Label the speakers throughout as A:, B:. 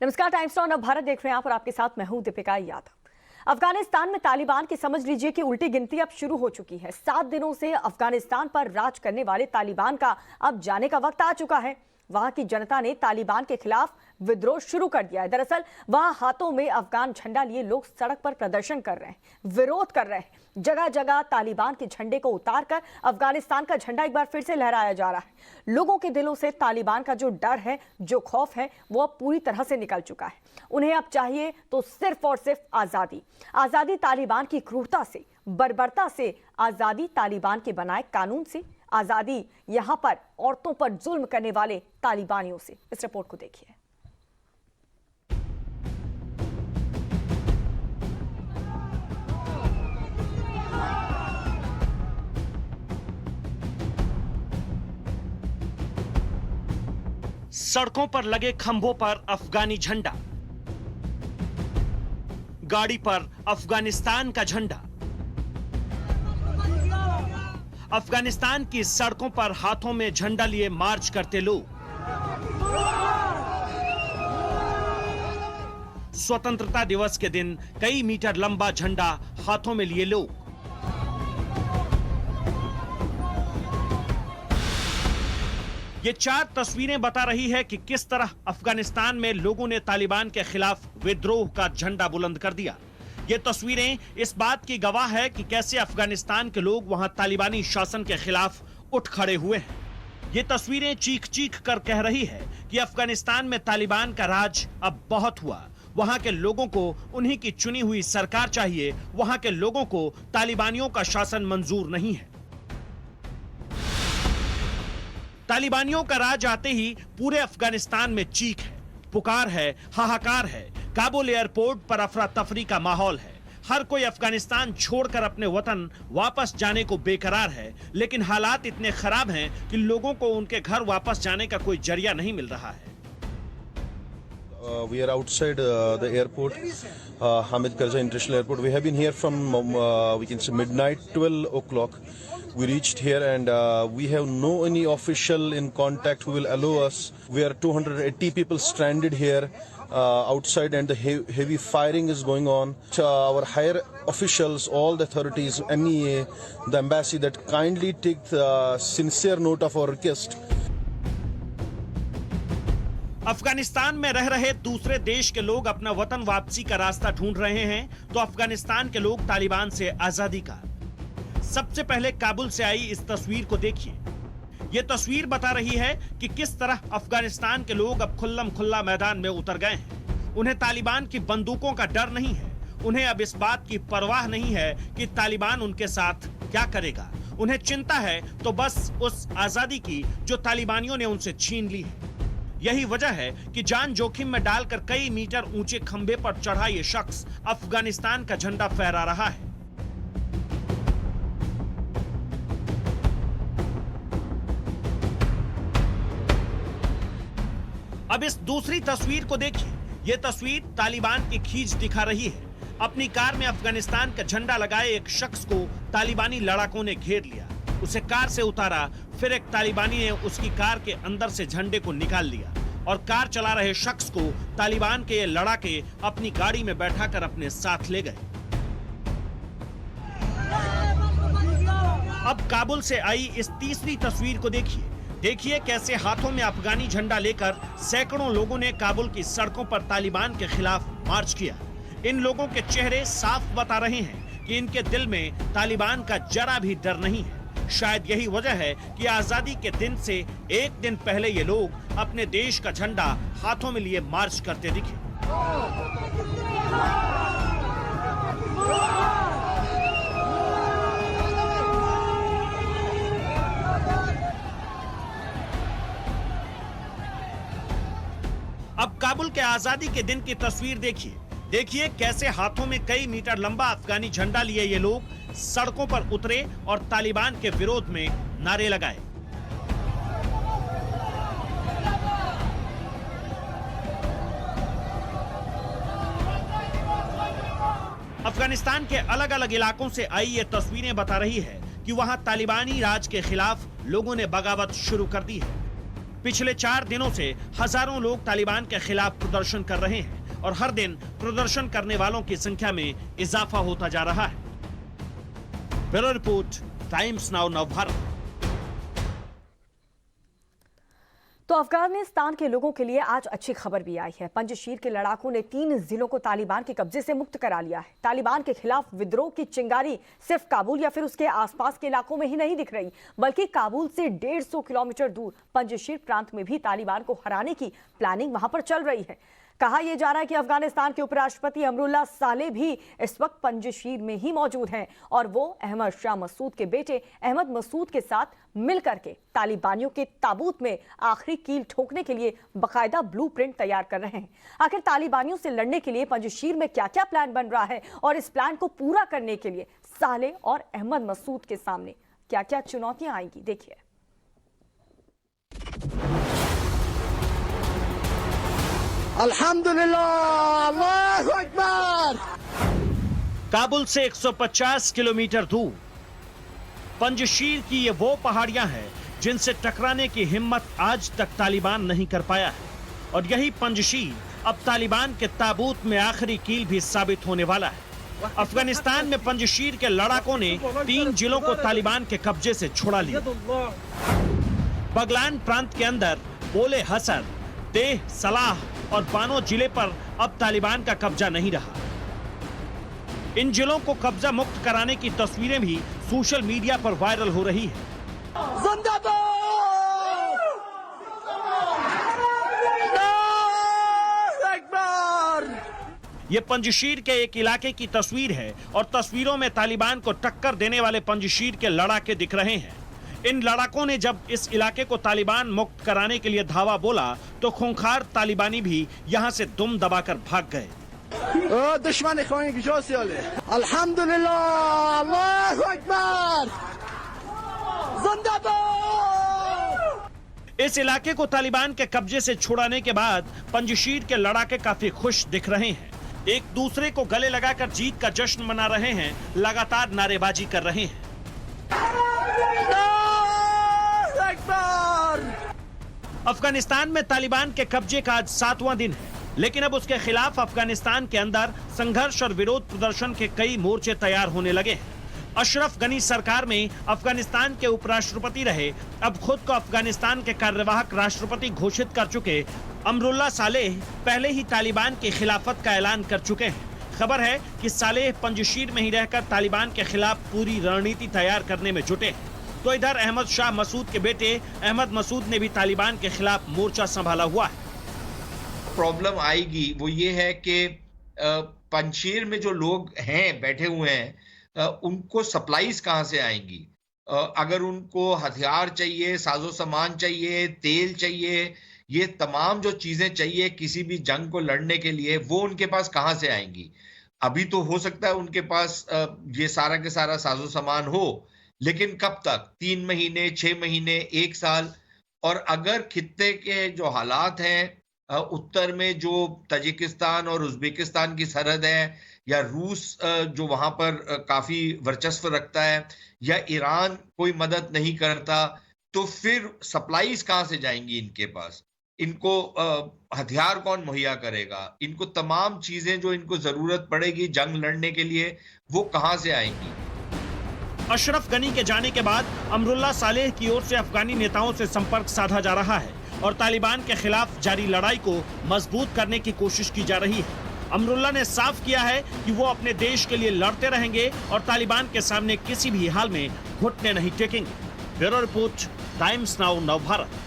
A: नमस्कार, times now Bharat देख रहे हैं आप और आपके साथ मैं हूं दीपिका यादव। अफगानिस्तान में तालिबान की समझ लीजिए कि उल्टी गिनती अब शुरू हो चुकी है। 7 दिनों से अफगानिस्तान पर राज करने वाले तालिबान का अब जाने का वक्त आ चुका है। वहां की जनता ने तालिबान के खिलाफ विद्रोह शुरू कर दिया है। दरअसल वहां हाथों में अफगान झंडा लिए लोग सड़क पर प्रदर्शन कर रहे हैं, विरोध कर रहे हैं। जगह जगह तालिबान के झंडे को उतारकर अफगानिस्तान का झंडा एक बार फिर से लहराया जा रहा है। लोगों के दिलों से तालिबान का जो डर है, जो खौफ है, वो अब पूरी तरह से निकल चुका है। उन्हें अब चाहिए तो सिर्फ और सिर्फ आजादी। आजादी तालिबान की क्रूरता से, बर्बरता से, आजादी तालिबान के बनाए कानून से, आजादी यहां पर औरतों पर जुल्म करने वाले तालिबानियों से। इस रिपोर्ट को देखिए।
B: सड़कों पर लगे खंभों पर अफगानी झंडा, गाड़ी पर अफगानिस्तान का झंडा। अफगानिस्तान की सड़कों पर हाथों में झंडा लिए मार्च करते लोग। स्वतंत्रता दिवस के दिन कई मीटर लंबा झंडा हाथों में लिए लोग। ये 4 तस्वीरें बता रही है कि किस तरह अफगानिस्तान में लोगों ने तालिबान के खिलाफ विद्रोह का झंडा बुलंद कर दिया। ये तस्वीरें इस बात की गवाह है कि कैसे अफगानिस्तान के लोग वहां तालिबानी शासन के खिलाफ उठ खड़े हुए हैं। ये तस्वीरें चीख चीख कर कह रही है कि अफगानिस्तान में तालिबान का राज अब बहुत हुआ। वहां के लोगों को उन्हीं की चुनी हुई सरकार चाहिए। वहां के लोगों को तालिबानियों का शासन मंजूर नहीं है। तालिबानियों का राज आते ही पूरे अफगानिस्तान में चीख है, पुकार है, हाहाकार है। काबुल एयरपोर्ट पर अफरा तफरी का माहौल है। हर कोई अफगानिस्तान छोड़कर अपने वतन वापस जाने को बेकरार है, लेकिन हालात इतने खराब हैं कि लोगों को उनके घर वापस जाने का कोई जरिया नहीं मिल रहा है।
C: We are outside the airport, Hamid Karzai International Airport. We have been here from we can say midnight, 12 o'clock. We reached here and we have no any official in contact who will allow us. We are 280 people stranded here outside and the heavy firing is going on. Our higher officials, all the authorities, MEA, the embassy, that kindly take sincere note of our request.
B: Afghanistan में रह रहे दूसरे देश के लोग अपना वतन वापसी का रास्ता ढूंढ रहे हैं, तो अफगानिस्तान के लोग तालिबान से आजादी का। सबसे पहले काबुल से आई इस तस्वीर को देखिए। ये तस्वीर बता रही है कि किस तरह अफगानिस्तान के लोग अब खुल्लम खुल्ला मैदान में उतर गए हैं। उन्हें तालिबान की बंदूकों का डर नहीं है। उन्हें अब इस बात की परवाह नहीं है कि तालिबान उनके साथ क्या करेगा। उन्हें चिंता है तो बस उस आजादी की जो तालिबानियों ने उनसे छीन ली है। यही वजह है कि जान जोखिम में डालकर कई मीटर ऊंचे खंभे पर चढ़ा ये शख्स अफगानिस्तान का झंडा फहरा रहा है। अब इस दूसरी तस्वीर को देखिए। यह तस्वीर तालिबान की खींच दिखा रही है। अपनी कार में अफगानिस्तान का झंडा लगाए एक शख्स को तालिबानी लड़ाकों ने घेर लिया, उसे कार से उतारा, फिर एक तालिबानी ने उसकी कार के अंदर से झंडे को निकाल लिया और कार चला रहे शख्स को तालिबान के ये लड़ाके अपनी गाड़ी में बैठाकर अपने साथ ले गए। अब काबुल से आई इस तीसरी तस्वीर को देखिए। देखिए कैसे हाथों में अफगानी झंडा लेकर सैकड़ों लोगों ने काबुल की सड़कों पर तालिबान के खिलाफ मार्च किया। इन लोगों के चेहरे साफ बता रहे हैं कि इनके दिल में तालिबान का जरा भी डर नहीं है। शायद यही वजह है कि आजादी के दिन से एक दिन पहले ये लोग अपने देश का झंडा हाथों में लिए मार्च करते दिखे। अब काबुल के आजादी के दिन की तस्वीर देखिए। देखिए कैसे हाथों में कई मीटर लंबा अफगानी झंडा लिए ये लोग सड़कों पर उतरे और तालिबान के विरोध में नारे लगाए। अफगानिस्तान के अलग अलग इलाकों से आई ये तस्वीरें बता रही है कि वहां तालिबानी राज के खिलाफ लोगों ने बगावत शुरू कर दी है। पिछले 4 दिनों से हजारों लोग तालिबान के खिलाफ प्रदर्शन कर रहे हैं और हर दिन प्रदर्शन करने वालों की संख्या में इजाफा होता जा रहा है। Bureau report, Times Now Navbharat.
A: तो अफगानिस्तान के लोगों के लिए आज अच्छी खबर भी आई है। पंजशीर के लड़ाकों ने 3 जिलों को तालिबान के कब्जे से मुक्त करा लिया है। तालिबान के खिलाफ विद्रोह की चिंगारी सिर्फ काबुल या फिर उसके आसपास के इलाकों में ही नहीं दिख रही, बल्कि काबुल से 150 किलोमीटर दूर पंजशीर प्रांत में भी तालिबान को हराने की प्लानिंग वहां पर चल रही है। कहा यह जा रहा है कि अफगानिस्तान के उपराष्ट्रपति अमरुल्लाह सालेह भी इस वक्त पंजशीर में ही मौजूद हैं और वो अहमद शाह मसूद के बेटे अहमद मसूद के साथ मिलकर के तालिबानियों के ताबूत में आखिरी कील ठोकने के लिए बाकायदा ब्लूप्रिंट तैयार कर रहे हैं। आखिर तालिबानियों से लड़ने के लिए पंजशीर में क्या क्या प्लान बन रहा है और इस प्लान को पूरा करने के लिए सालेह और अहमद मसूद के सामने क्या क्या चुनौतियां आएंगी, देखिए।
D: अल्हम्दुलिल्लाह, अल्लाहु अकबर।
B: काबुल से 150 किलोमीटर दूर पंजशीर की ये वो पहाड़ियां हैं जिनसे टकराने की हिम्मत आज तक तालिबान नहीं कर पाया है और यही पंजशीर अब तालिबान के ताबूत में आखिरी कील भी साबित होने वाला है। अफगानिस्तान में पंजशीर के लड़ाकों ने 3 जिलों को तालिबान के कब्जे से छुड़ा लिया। बगलान प्रांत के अंदर बोले हसर, देह, सलाह और बानो जिले पर अब तालिबान का कब्जा नहीं रहा। इन जिलों को कब्जा मुक्त कराने की तस्वीरें भी सोशल मीडिया पर वायरल हो रही है। ये पंजशीर के एक इलाके की तस्वीर है और तस्वीरों में तालिबान को टक्कर देने वाले पंजशीर के लड़ाके दिख रहे हैं। इन लड़ाकों ने जब इस इलाके को तालिबान मुक्त कराने के लिए धावा बोला तो खूंखार तालिबानी भी यहां से दुम दबाकर भाग गए।
D: दुश्मन अल्हम्दुलिल्लाह, अल्लाहु अकबर, जिंदाबाद।
B: इस इलाके को तालिबान के कब्जे से छुड़ाने के बाद पंजशीर के लड़ाके काफी खुश दिख रहे हैं। एक दूसरे को गले लगाकर जीत का जश्न मना रहे हैं, लगातार नारेबाजी कर रहे हैं। अफगानिस्तान में तालिबान के कब्जे का आज 7वां दिन है, लेकिन अब उसके खिलाफ अफगानिस्तान के अंदर संघर्ष और विरोध प्रदर्शन के कई मोर्चे तैयार होने लगे हैं। अशरफ गनी सरकार में अफगानिस्तान के उपराष्ट्रपति रहे, अब खुद को अफगानिस्तान के कार्यवाहक राष्ट्रपति घोषित कर चुके अमरुल्लाह सालेह पहले ही तालिबान की खिलाफत का ऐलान कर चुके हैं। खबर है कि सालेह पंजशीर में ही रहकर तालिबान के खिलाफ पूरी रणनीति तैयार करने में जुटे हैं। तो इधर अहमद शाह मसूद के बेटे अहमद मसूद ने भी तालिबान के खिलाफ मोर्चा संभाला हुआ है।
E: प्रॉब्लम आएगी वो ये है कि पंजशीर में जो लोग हैं बैठे हुए हैं उनको सप्लाईज कहाँ से आएंगी। अगर उनको हथियार चाहिए, साजो सामान चाहिए, तेल चाहिए, ये तमाम जो चीजें चाहिए किसी भी जंग को लड़ने के लिए, वो उनके पास कहाँ से आएंगी। अभी तो हो सकता है उनके पास ये सारा के सारा साजो सामान हो, लेकिन कब तक? 3 महीने, 6 महीने, 1 साल। और अगर खित्ते के जो हालात हैं, उत्तर में जो ताजिकिस्तान और उज्बेकिस्तान की सरहद है, या रूस जो वहां पर काफी वर्चस्व रखता है, या ईरान कोई मदद नहीं करता, तो फिर सप्लाईज कहां से जाएंगी इनके पास? इनको हथियार कौन मुहैया करेगा? इनको तमाम चीजें जो इनको जरूरत पड़ेगी जंग लड़ने के लिए, वो कहां से आएंगी?
B: अशरफ गनी के जाने के बाद अमरुल्लाह सालेह की ओर से अफगानी नेताओं से संपर्क साधा जा रहा है और तालिबान के खिलाफ जारी लड़ाई को मजबूत करने की कोशिश की जा रही है। अमरुल्लाह ने साफ किया है कि वो अपने देश के लिए लड़ते रहेंगे और तालिबान के सामने किसी भी हाल में घुटने नहीं टेकेंगे। Bureau report, Times Now Navbharat.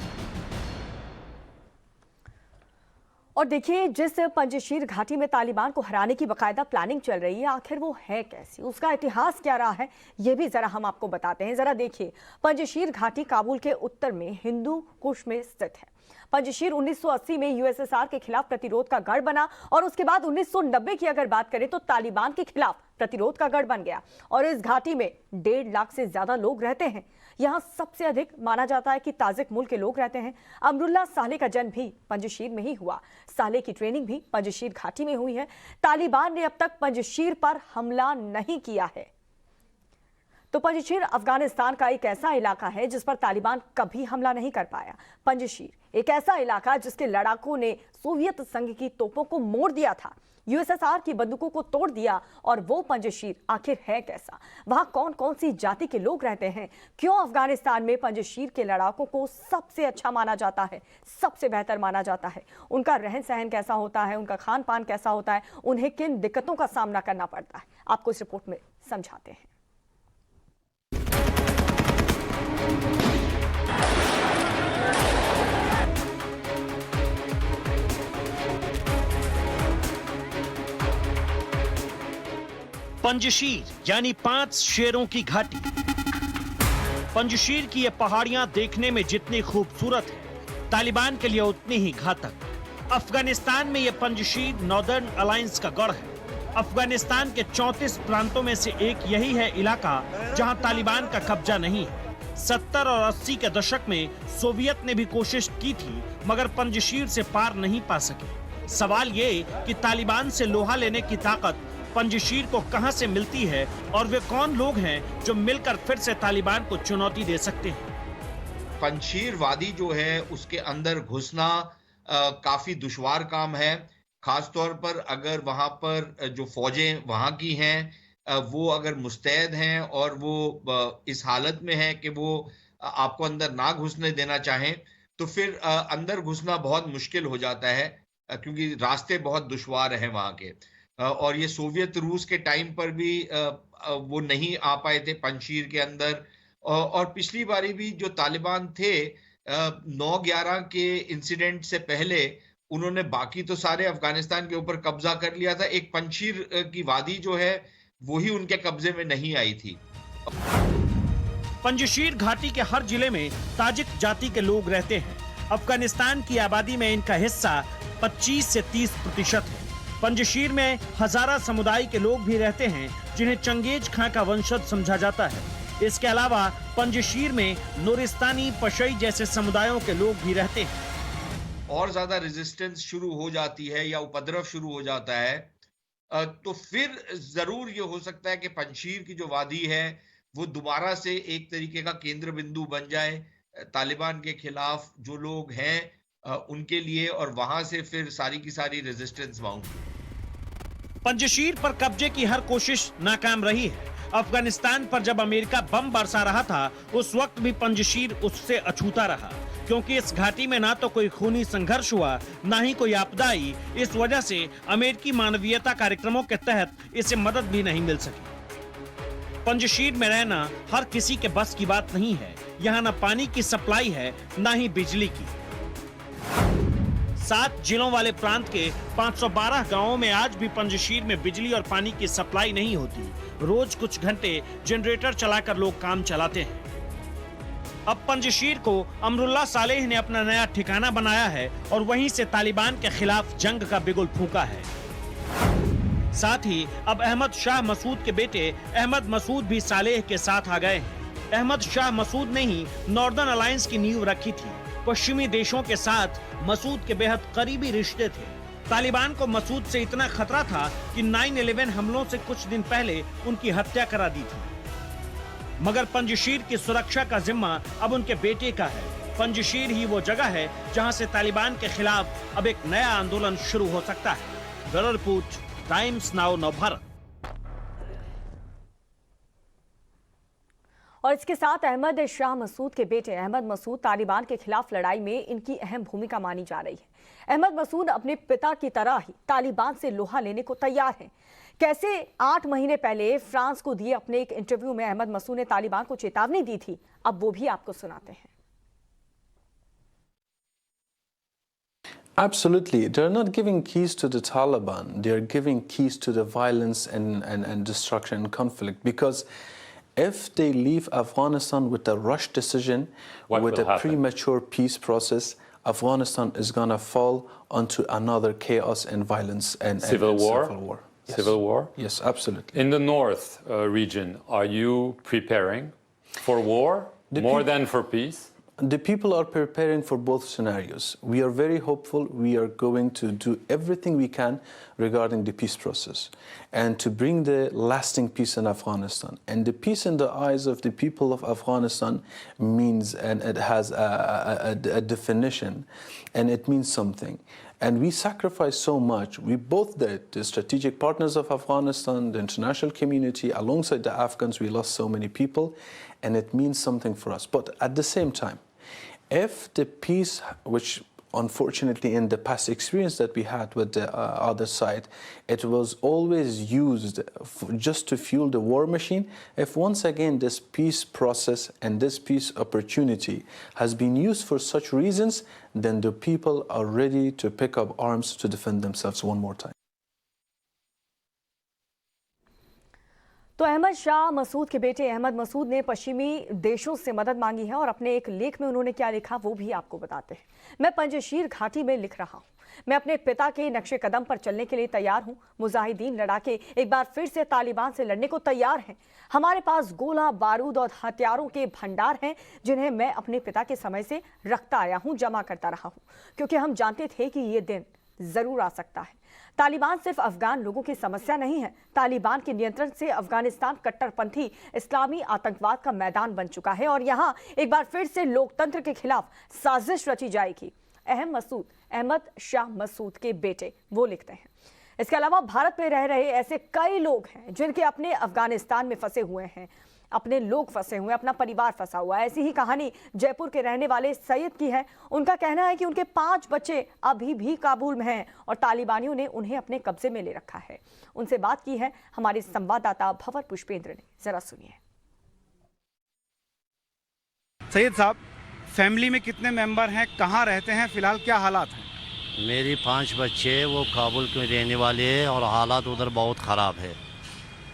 A: और देखिए, जिस पंजशीर घाटी में तालिबान को हराने की बाकायदा प्लानिंग चल रही है, आखिर वो है कैसी, उसका इतिहास क्या रहा है, ये भी जरा हम आपको बताते हैं। जरा देखिए, पंजशीर घाटी काबुल के उत्तर में हिंदू कुश में स्थित है। पंजशीर 1980 में यूएसएसआर के खिलाफ प्रतिरोध का गढ़ बना और उसके बाद 1990 की अगर बात करें तो तालिबान के खिलाफ प्रतिरोध का गढ़ बन गया और इस घाटी में 1.5 लाख से ज्यादा लोग रहते हैं। यहाँ सबसे अधिक माना जाता है कि ताजिक मूल के लोग रहते हैं। अमरुल्लाह सालेह का जन्म भी पंजशीर में ही हुआ। सालेह की ट्रेनिंग भी पंजशीर घाटी में हुई है। तालिबान ने अब तक पंजशीर पर हमला नहीं किया है। तो पंजशीर अफगानिस्तान का एक ऐसा इलाका है जिस पर तालिबान कभी हमला नहीं कर पाया। पंजशीर एक ऐसा इलाका जिसके लड़ाकों ने सोवियत संघ की तोपों को मोड़ दिया था, यूएसएसआर की बंदूकों को तोड़ दिया। और वो पंजशीर आखिर है कैसा? वहां कौन कौन सी जाति के लोग रहते हैं? क्यों अफगानिस्तान में पंजशीर के लड़ाकों को सबसे अच्छा माना जाता है, सबसे बेहतर माना जाता है? उनका रहन सहन कैसा होता है, उनका खान पान कैसा होता है, उन्हें किन दिक्कतों का सामना करना पड़ता है, आपको इस रिपोर्ट में समझाते हैं।
B: पंजशीर यानी 5 शेरों की घाटी। पंजशीर की ये पहाड़ियां देखने में जितनी खूबसूरत है, तालिबान के लिए उतनी ही घातक। अफगानिस्तान में ये पंजशीर नॉर्दर्न अलायंस का गढ़ है। अफगानिस्तान के 34 प्रांतों में से एक यही है इलाका जहां तालिबान का कब्जा नहीं है। 70 और 80 के दशक में सोवियत ने भी कोशिश की थी, मगर पंजशीर से पार नहीं पा सके। सवाल ये कि तालिबान से लोहा लेने की ताकत पंजशीर को कहां से मिलती है और वे कौन लोग हैं जो मिलकर फिर से तालिबान को चुनौती दे सकते हैं?
E: पंजशीर वादी जो है उसके अंदर घुसना काफी दुश्वार काम है, खासतौर पर अगर वहां पर जो फौजें वहां की हैं वो अगर मुस्तैद हैं और वो इस हालत में है कि वो आपको अंदर ना घुसने देना चाहें, तो फिर अंदर घुसना बहुत मुश्किल हो जाता है, क्योंकि रास्ते बहुत दुश्वार हैं वहां के। और ये सोवियत रूस के टाइम पर भी वो नहीं आ पाए थे पंजशीर के अंदर। और पिछली बारी भी जो तालिबान थे 9/11 के इंसिडेंट से पहले उन्होंने बाकी तो सारे अफगानिस्तान के ऊपर कब्जा कर लिया था, एक पंजशीर की वादी जो है वही उनके कब्जे में नहीं आई थी।
B: पंजशीर घाटी के हर जिले में ताजिक जाति के लोग रहते हैं। अफगानिस्तान की आबादी में इनका हिस्सा 25 से 30% है। पंजशीर में हजारा समुदाय के लोग भी रहते हैं जिन्हें चंगेज खां का वंशज समझा जाता है। इसके अलावा पंजशीर में नूरिस्तानी, पशई जैसे समुदायों के लोग भी रहते हैं।
E: और ज्यादा रेजिस्टेंस शुरू हो जाती है या उपद्रव शुरू हो जाता है तो फिर जरूर ये हो सकता है कि पंजशीर की जो वादी है वो दोबारा से एक तरीके का केंद्र बिंदु बन जाए तालिबान के खिलाफ जो लोग हैं उनके लिए, और वहां से फिर सारी की सारी रेजिस्टेंस माउंट।
B: पंजशीर पर कब्जे की हर कोशिश नाकाम रही है। अफगानिस्तान पर जब अमेरिका बम बरसा रहा था उस वक्त भी पंजशीर उससे अछूता रहा, क्योंकि इस घाटी में ना तो कोई खूनी संघर्ष हुआ, ना ही कोई आपदा आई। इस वजह से अमेरिकी मानवीयता कार्यक्रमों के तहत इसे मदद भी नहीं मिल सकी। पंजशीर में रहना हर किसी के बस की बात नहीं है। यहाँ न पानी की सप्लाई है, ना ही बिजली की। 7 जिलों वाले प्रांत के 512 गांवों में आज भी पंजशीर में बिजली और पानी की सप्लाई नहीं होती। रोज कुछ घंटे जनरेटर चलाकर लोग काम चलाते हैं। अब पंजशीर को अमरुल्लाह सालेह ने अपना नया ठिकाना बनाया है और वहीं से तालिबान के खिलाफ जंग का बिगुल फूंका है। साथ ही अब अहमद शाह मसूद के बेटे अहमद मसूद भी सालेह के साथ आ गए हैं। अहमद शाह मसूद ने ही नॉर्दर्न अलायंस की नींव रखी थी। पश्चिमी देशों के साथ मसूद के बेहद करीबी रिश्ते थे। तालिबान को मसूद से इतना खतरा था कि 9/11 हमलों से कुछ दिन पहले उनकी हत्या करा दी थी। मगर पंजशीर की सुरक्षा का जिम्मा अब उनके बेटे का है। पंजशीर ही वो जगह है जहां से तालिबान के खिलाफ अब एक नया आंदोलन शुरू हो सकता है। Bureau report, Times Now Navbharat.
A: और इसके साथ अहमद शाह मसूद के बेटे अहमद मसूद तालिबान के खिलाफ लड़ाई में इनकी अहम भूमिका मानी जा रही है। अहमद मसूद अपने पिता की तरह ही तालिबान से लोहा लेने को तैयार हैं। कैसे 8 महीने पहले फ्रांस को दिए अपने एक इंटरव्यू में अहमद मसूद ने तालिबान को चेतावनी दी थी, अब वो भी आपको सुनाते हैं।
F: Absolutely. They're not giving keys to the Taliban. They're giving keys to the violence and destruction and conflict, because if they leave Afghanistan with a rush decision, with a premature peace process, Afghanistan is going to fall onto another chaos and violence and
G: civil war.
F: Yes.
G: Civil war?
F: Yes, absolutely.
G: In the north region, are you preparing for war more than for peace?
F: The people are preparing for both scenarios. We are very hopeful. We are going to do everything we can regarding the peace process and to bring the lasting peace in Afghanistan. And the peace in the eyes of the people of Afghanistan means, and it has a definition, and it means something. And we sacrificed so much. We both did. The strategic partners of Afghanistan, the international community, alongside the Afghans, we lost so many people, and it means something for us. But at the same time, if the peace, which unfortunately in the past experience that we had with the other side, it was always used just to fuel the war machine. If once again this peace process and this peace opportunity has been used for such reasons, then the people are ready to pick up arms to defend themselves one more time.
A: तो अहमद शाह मसूद के बेटे अहमद मसूद ने पश्चिमी देशों से मदद मांगी है और अपने एक लेख में उन्होंने क्या लिखा वो भी आपको बताते हैं। मैं पंजशीर घाटी में लिख रहा हूँ। मैं अपने पिता के नक्शे कदम पर चलने के लिए तैयार हूँ। मुजाहिदीन लड़ाके एक बार फिर से तालिबान से लड़ने को तैयार हैं। हमारे पास गोला बारूद और हथियारों के भंडार हैं जिन्हें मैं अपने पिता के समय से रखता आया हूँ, जमा करता रहा हूँ, क्योंकि हम जानते थे कि ये दिन जरूर आ सकता है। तालिबान सिर्फ अफगान लोगों की समस्या नहीं है। तालिबान के नियंत्रण से अफगानिस्तान कट्टरपंथी इस्लामी आतंकवाद का मैदान बन चुका है और यहां एक बार फिर से लोकतंत्र के खिलाफ साजिश रची जाएगी। अहमद शाह मसूद के बेटे वो लिखते हैं। इसके अलावा भारत में रह रहे ऐसे कई लोग हैं जिनके अपने अफगानिस्तान में फंसे हुए हैं, अपने लोग फंसे हुए, अपना परिवार फंसा हुआ है। ऐसी ही कहानी जयपुर के रहने वाले सैयद की है। उनका कहना है कि उनके 5 बच्चे अभी भी काबुल में हैं और तालिबानियों ने उन्हें अपने कब्जे में ले रखा है। उनसे बात की है हमारे संवाददाता भंवर पुष्पेंद्र ने, जरा सुनिए।
G: सैयद साहब, फैमिली में कितने मेंबर हैं, कहाँ रहते हैं, फिलहाल क्या हालात हैं?
H: मेरी 5 बच्चे वो काबुल में रहने वाले हैं और हालात उधर बहुत ख़राब है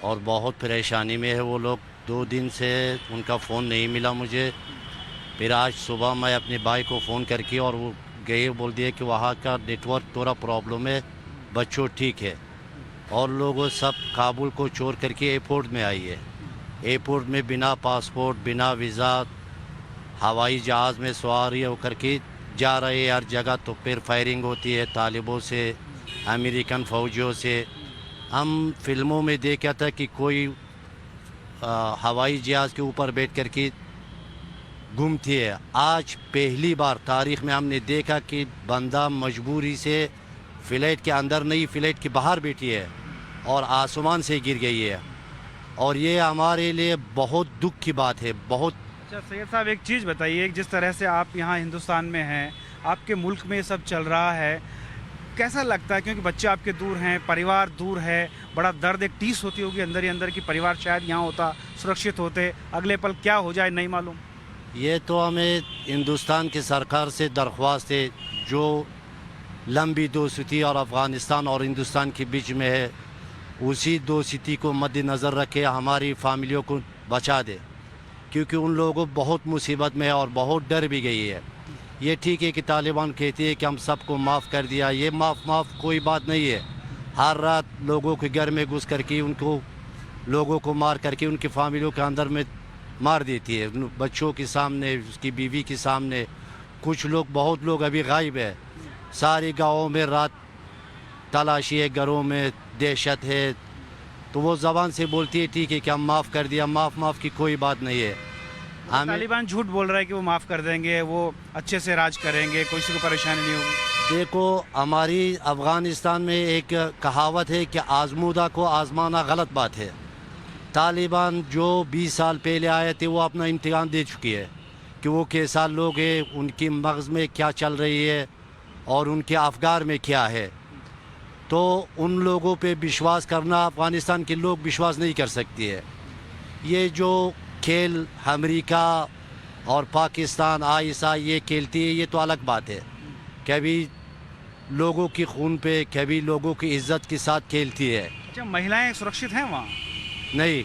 H: और बहुत परेशानी में है वो लोग। 2 दिन से उनका फ़ोन नहीं मिला मुझे। फिर आज सुबह मैं अपने भाई को फ़ोन करके और वो गए, बोल दिए कि वहाँ का नेटवर्क थोड़ा प्रॉब्लम है, बच्चों ठीक है। और लोगों सब काबुल को छोड़ करके एयरपोर्ट में आई है। एयरपोर्ट में बिना पासपोर्ट, बिना वीज़ा, हवाई जहाज़ में सवारी होकर के जा रहे हैं हर जगह। तो फिर फायरिंग होती है तालिबों से, अमेरिकन फ़ौजियों से। हम फिल्मों में देखा था कि कोई हवाई जहाज़ के ऊपर बैठ कर के घूमती है। आज पहली बार तारीख़ में हमने देखा कि बंदा मजबूरी से फ़्लाइट के अंदर नहीं, फ़्लाइट के बाहर बैठी है और आसमान से गिर गई है। और ये हमारे लिए बहुत दुख की बात है। बहुत।
G: अच्छा सैयद साहब, एक चीज़ बताइए, जिस तरह से आप यहाँ हिंदुस्तान में हैं, आपके मुल्क में ये सब चल रहा है, कैसा लगता है? क्योंकि बच्चे आपके दूर हैं, परिवार दूर है, बड़ा दर्द, एक टीस होती होगी अंदर ही अंदर कि परिवार शायद यहाँ होता, सुरक्षित होते, अगले पल क्या हो जाए नहीं मालूम।
H: ये तो हमें हिंदुस्तान की सरकार से दरख्वास्त है, जो लंबी दोस्ती और अफ़गानिस्तान और हिंदुस्तान के बीच में है, उसी दोस्ती को मद्देनज़र रखे हमारी फैमिलियों को बचा दे, क्योंकि उन लोगों को बहुत मुसीबत में है और बहुत डर भी गई है। ये ठीक है कि तालिबान कहती है कि हम सबको माफ़ कर दिया, ये माफ़ कोई बात नहीं है। हर रात लोगों के घर में घुस करके उनको, लोगों को मार करके उनकी फैमिलियों के अंदर में मार देती है, बच्चों के सामने, उसकी बीवी के सामने। कुछ लोग, बहुत लोग अभी गायब है। सारे गाँवों में रात तलाशी है, घरों में दहशत है। तो वो ज़बान से बोलती है ठीक है कि हम माफ़ कर दिया, माफ़ की कोई बात नहीं है।
G: तालिबान झूठ बोल रहा है कि वो माफ़ कर देंगे, वो अच्छे से राज करेंगे, किसी को परेशानी नहीं होगी।
H: देखो, हमारी अफ़गानिस्तान में एक कहावत है कि आज़मूदा को आज़माना गलत बात है। तालिबान जो 20 साल पहले आए थे वो अपना इम्तिहान दे चुकी है कि वो कैसा लोग हैं, उनकी मगज़ में क्या चल रही है और उनके अफ़गार में क्या है। तो उन लोगों पे विश्वास करना अफ़गानिस्तान के लोग विश्वास नहीं कर सकती है। ये जो खेल अमेरिका और पाकिस्तान आईएसआई ये खेलती है, ये तो अलग बात है। कभी लोगों की खून पे, कभी लोगों की इज्जत के साथ खेलती है।
G: अच्छा, महिलाएं सुरक्षित हैं वहाँ?
H: नहीं।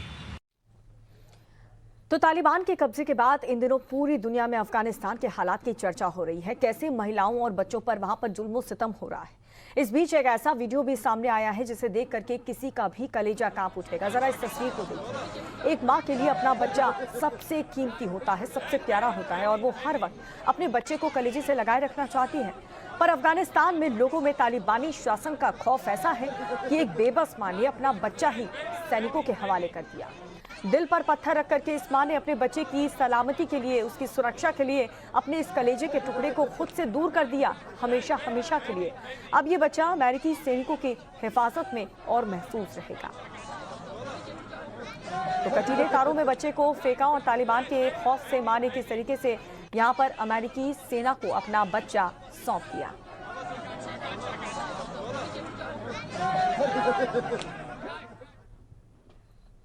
A: तो तालिबान के कब्जे के बाद इन दिनों पूरी दुनिया में अफगानिस्तान के हालात की चर्चा हो रही है। कैसे महिलाओं और बच्चों पर वहां पर जुल्म सितम हो रहा है। इस बीच एक ऐसा वीडियो भी सामने आया है जिसे देख करके किसी का भी कलेजा कांप उठेगा। जरा इस तस्वीर को देखिए। एक माँ के लिए अपना बच्चा सबसे कीमती होता है, सबसे प्यारा होता है और वो हर वक्त अपने बच्चे को कलेजे से लगाए रखना चाहती है। पर अफगानिस्तान में लोगों में तालिबानी शासन का खौफ ऐसा है कि एक बेबस माँ ने अपना बच्चा ही सैनिकों के हवाले कर दिया। दिल पर पत्थर रख करके इस माँ ने अपने बच्चे की सलामती के लिए, उसकी सुरक्षा के लिए अपने इस कलेजे के टुकड़े को खुद से दूर कर दिया, हमेशा हमेशा के लिए। अब ये बच्चा अमेरिकी सैनिकों की हिफाजत में और महफूज रहेगा। तो कटीले तारों में बच्चे को फेंका और तालिबान के खौफ से माँ ने किस तरीके से यहाँ पर अमेरिकी सेना को अपना बच्चा सौंप दिया।